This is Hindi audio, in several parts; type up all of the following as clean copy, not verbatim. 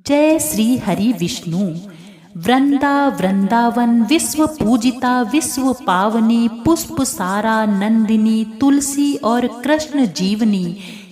जय श्री हरि विष्णु। वृंदावन विश्व पूजिता विश्व पावनी पुष्प सारा नंदिनी तुलसी और कृष्ण जीवनी,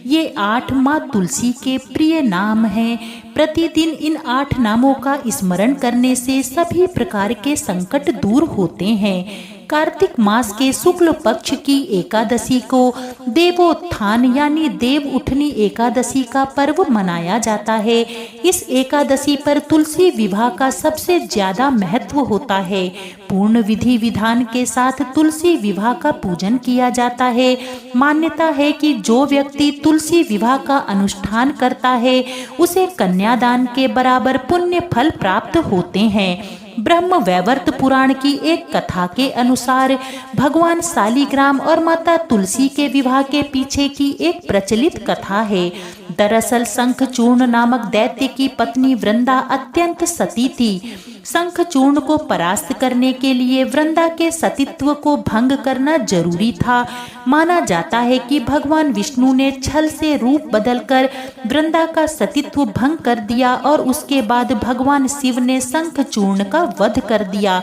ये 8 माँ तुलसी के प्रिय नाम हैं। प्रतिदिन इन 8 नामों का स्मरण करने से सभी प्रकार के संकट दूर होते हैं। कार्तिक मास के शुक्ल पक्ष की एकादशी को देवोत्थान यानी देव उठनी एकादशी का पर्व मनाया जाता है। इस एकादशी पर तुलसी विवाह का सबसे ज्यादा महत्व होता है। पूर्ण विधि विधान के साथ तुलसी विवाह का पूजन किया जाता है। मान्यता है कि जो व्यक्ति तुलसी विवाह का अनुष्ठान करता है उसे कन्यादान के बराबर पुण्य फल प्राप्त होते हैं। ब्रह्म वैवर्त पुराण की एक कथा के अनुसार भगवान शालिग्राम और माता तुलसी के विवाह के पीछे की एक प्रचलित कथा है। दरअसल शंखचूर्ण नामक दैत्य की पत्नी वृंदा अत्यंत सती थी। शंखचूर्ण को परास्त करने के लिए वृंदा के सतीत्व को भंग करना जरूरी था। माना जाता है कि भगवान विष्णु ने छल से रूप बदलकर वृंदा का सतीत्व भंग कर दिया और उसके बाद भगवान शिव ने शंखचूर्ण का वध कर दिया।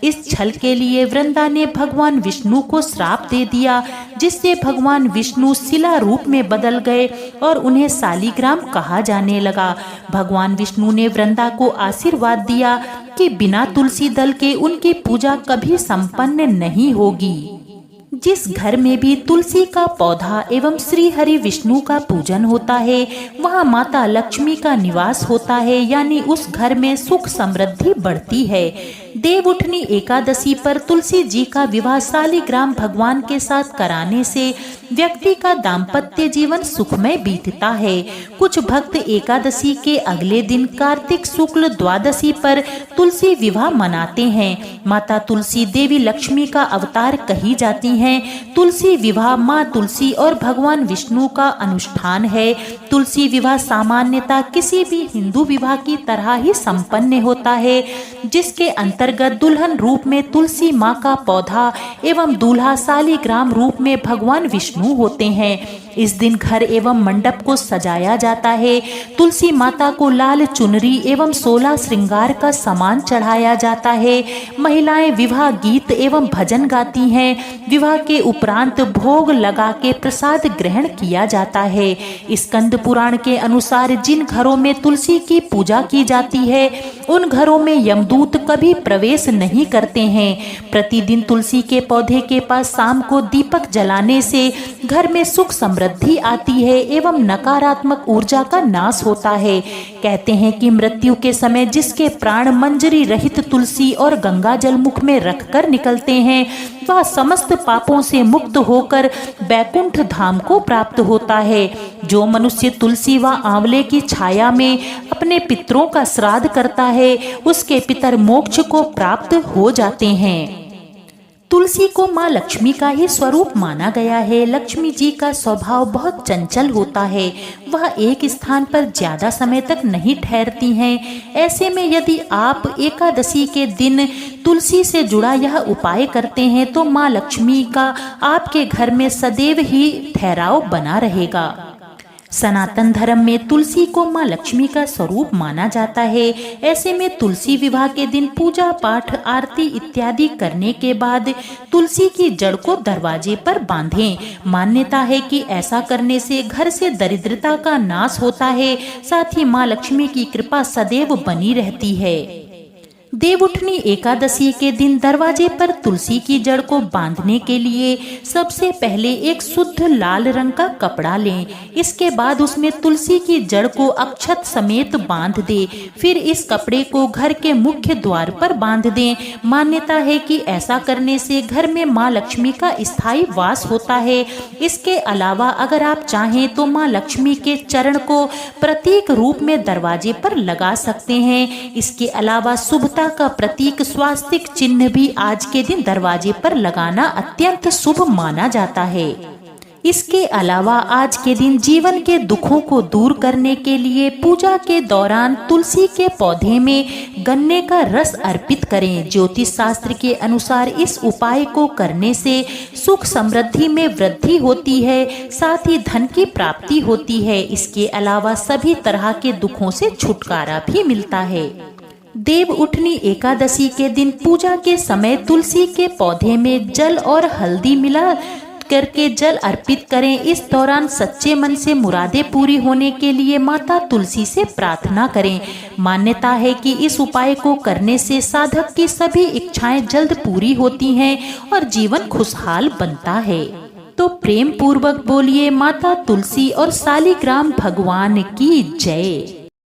इस छल के लिए वृंदा ने भगवान विष्णु को श्राप दे दिया, जिससे भगवान विष्णु शिला रूप में बदल गए और उन्हें शालिग्राम कहा जाने लगा। भगवान विष्णु ने वृंदा को आशीर्वाद दिया कि बिना तुलसी दल के उनकी पूजा कभी संपन्न नहीं होगी। जिस घर में भी तुलसी का पौधा एवं श्री हरि विष्णु का पूजन होता है वहाँ माता लक्ष्मी का निवास होता है, यानी उस घर में सुख समृद्धि बढ़ती है। देवउठनी एकादशी पर तुलसी जी का विवाह शालिग्राम भगवान के साथ कराने से व्यक्ति का दाम्पत्य जीवन सुखमय बीतता है। कुछ भक्त एकादशी के अगले दिन कार्तिक शुक्ल द्वादशी पर तुलसी विवाह मनाते हैं। माता तुलसी देवी लक्ष्मी का अवतार कही जाती हैं। तुलसी विवाह माँ तुलसी और भगवान विष्णु का अनुष्ठान है। तुलसी विवाह सामान्यतः किसी भी हिंदू विवाह की तरह ही संपन्न होता है, जिसके अंतर्गत दुल्हन रूप में तुलसी माँ का पौधा एवं दूल्हा शालिग्राम रूप में भगवान विष्णु होते हैं। इस दिन घर एवं मंडप को सजाया जाता है। तुलसी माता को लाल चुनरी एवं 16 श्रृंगार का सामान चढ़ाया जाता है। महिलाएं विवाह गीत एवं भजन गाती हैं। विवाह के उपरांत भोग लगा के प्रसाद ग्रहण किया जाता है। स्कंद पुराण के अनुसार जिन घरों में तुलसी की पूजा की जाती है उन घरों में यमदूत कभी प्रवेश नहीं करते हैं। प्रतिदिन तुलसी के पौधे के पास शाम को दीपक जलाने से घर में सुख समृद्धि आती है एवं नकारात्मक ऊर्जा का नाश होता है। कहते हैं कि मृत्यु के समय जिसके प्राण मंजरी रहित तुलसी और गंगा जल मुख में रखकर निकलते हैं वह समस्त पापों से मुक्त होकर बैकुंठ धाम को प्राप्त होता है। जो मनुष्य तुलसी व आंवले की छाया में अपने पितरों का श्राद्ध करता है उसके पितर मोक्ष को प्राप्त हो जाते हैं। तुलसी को माँ लक्ष्मी का ही स्वरूप माना गया है। लक्ष्मी जी का स्वभाव बहुत चंचल होता है। वह एक स्थान पर ज्यादा समय तक नहीं ठहरती हैं। ऐसे में यदि आप एकादशी के दिन तुलसी से जुड़ा यह उपाय करते हैं तो माँ लक्ष्मी का आपके घर में सदैव ही ठहराव बना रहेगा। सनातन धर्म में तुलसी को माँ लक्ष्मी का स्वरूप माना जाता है। ऐसे में तुलसी विवाह के दिन पूजा पाठ आरती इत्यादि करने के बाद तुलसी की जड़ को दरवाजे पर बांधें। मान्यता है कि ऐसा करने से घर से दरिद्रता का नाश होता है, साथ ही माँ लक्ष्मी की कृपा सदैव बनी रहती है। देवउठनी एकादशी के दिन दरवाजे पर तुलसी की जड़ को बांधने के लिए सबसे पहले एक शुद्ध लाल रंग का कपड़ा लें। इसके बाद उसमें तुलसी की जड़ को अक्षत समेत बांध दें। फिर इस कपड़े को घर के मुख्य द्वार पर बांध दें। मान्यता है कि ऐसा करने से घर में माँ लक्ष्मी का स्थायी वास होता है। इसके अलावा अगर आप चाहें तो माँ लक्ष्मी के चरण को प्रतीक रूप में दरवाजे पर लगा सकते हैं। इसके अलावा शुभता का प्रतीक स्वास्तिक चिन्ह भी आज के दिन दरवाजे पर लगाना अत्यंत शुभ माना जाता है। इसके अलावा आज के दिन जीवन के दुखों को दूर करने के लिए पूजा के दौरान तुलसी के पौधे में गन्ने का रस अर्पित करें। ज्योतिष शास्त्र के अनुसार इस उपाय को करने से सुख समृद्धि में वृद्धि होती है, साथ ही धन की प्राप्ति होती है। इसके अलावा सभी तरह के दुखों से छुटकारा भी मिलता है। देव उठनी एकादशी के दिन पूजा के समय तुलसी के पौधे में जल और हल्दी मिला करके जल अर्पित करें। इस दौरान सच्चे मन से मुरादें पूरी होने के लिए माता तुलसी से प्रार्थना करें। मान्यता है कि इस उपाय को करने से साधक की सभी इच्छाएं जल्द पूरी होती हैं और जीवन खुशहाल बनता है। तो प्रेम पूर्वक बोलिए माता तुलसी और शालिग्राम भगवान की जय।